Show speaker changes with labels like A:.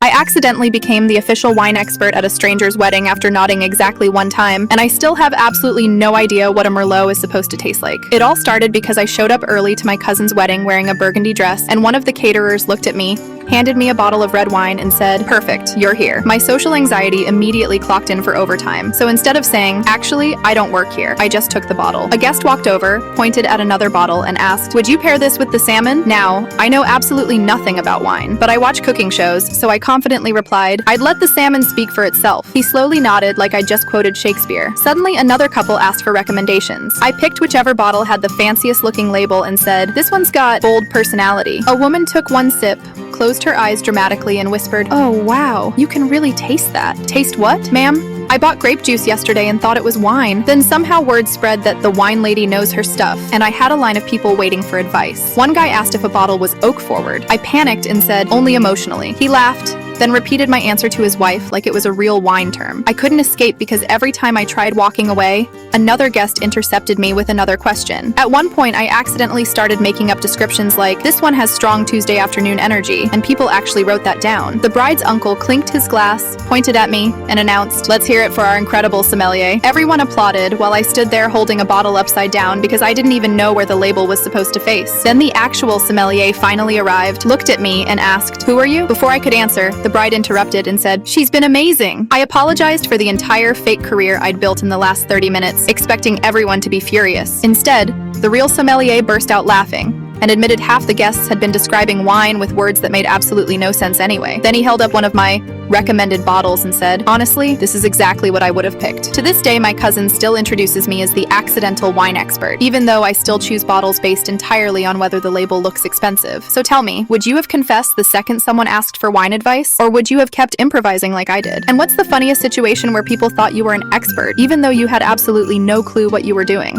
A: I accidentally became the official wine expert at a stranger's wedding after nodding exactly one time, and I still have absolutely no idea what a Merlot is supposed to taste like. It all started because I showed up early to my cousin's wedding wearing a burgundy dress, and one of the caterers looked at me, handed me a bottle of red wine, and said, "Perfect, you're here." My social anxiety immediately clocked in for overtime, so instead of saying, "Actually, I don't work here," I just took the bottle. A guest walked over, pointed at another bottle, and asked, "Would you pair this with the salmon?" Now, I know absolutely nothing about wine, but I watch cooking shows, so I confidently replied, "I'd let the salmon speak for itself." He slowly nodded like I just quoted Shakespeare. Suddenly, another couple asked for recommendations. I picked whichever bottle had the fanciest looking label and said, "This one's got bold personality." A woman took one sip, closed her eyes dramatically, and whispered, "Oh wow, you can really taste that." "Taste what, ma'am?" "I bought grape juice yesterday and thought it was wine." Then somehow word spread that the wine lady knows her stuff, and I had a line of people waiting for advice. One guy asked if a bottle was oak forward. I panicked and said, "Only emotionally." He laughed, then repeated my answer to his wife like it was a real wine term. I couldn't escape because every time I tried walking away, another guest intercepted me with another question. At one point, I accidentally started making up descriptions like, "This one has strong Tuesday afternoon energy," and people actually wrote that down. The bride's uncle clinked his glass, pointed at me, and announced, "Let's hear it for our incredible sommelier." Everyone applauded while I stood there holding a bottle upside down because I didn't even know where the label was supposed to face. Then the actual sommelier finally arrived, looked at me, and asked, "Who are you?" Before I could answer, the bride interrupted and said, "She's been amazing." I apologized for the entire fake career I'd built in the last 30 minutes, expecting everyone to be furious. Instead, the real sommelier burst out laughing and admitted half the guests had been describing wine with words that made absolutely no sense anyway. Then he held up one of my recommended bottles and said, "Honestly, this is exactly what I would have picked." To this day, my cousin still introduces me as the accidental wine expert, even though I still choose bottles based entirely on whether the label looks expensive. So tell me, would you have confessed the second someone asked for wine advice? Or would you have kept improvising like I did? And what's the funniest situation where people thought you were an expert, even though you had absolutely no clue what you were doing?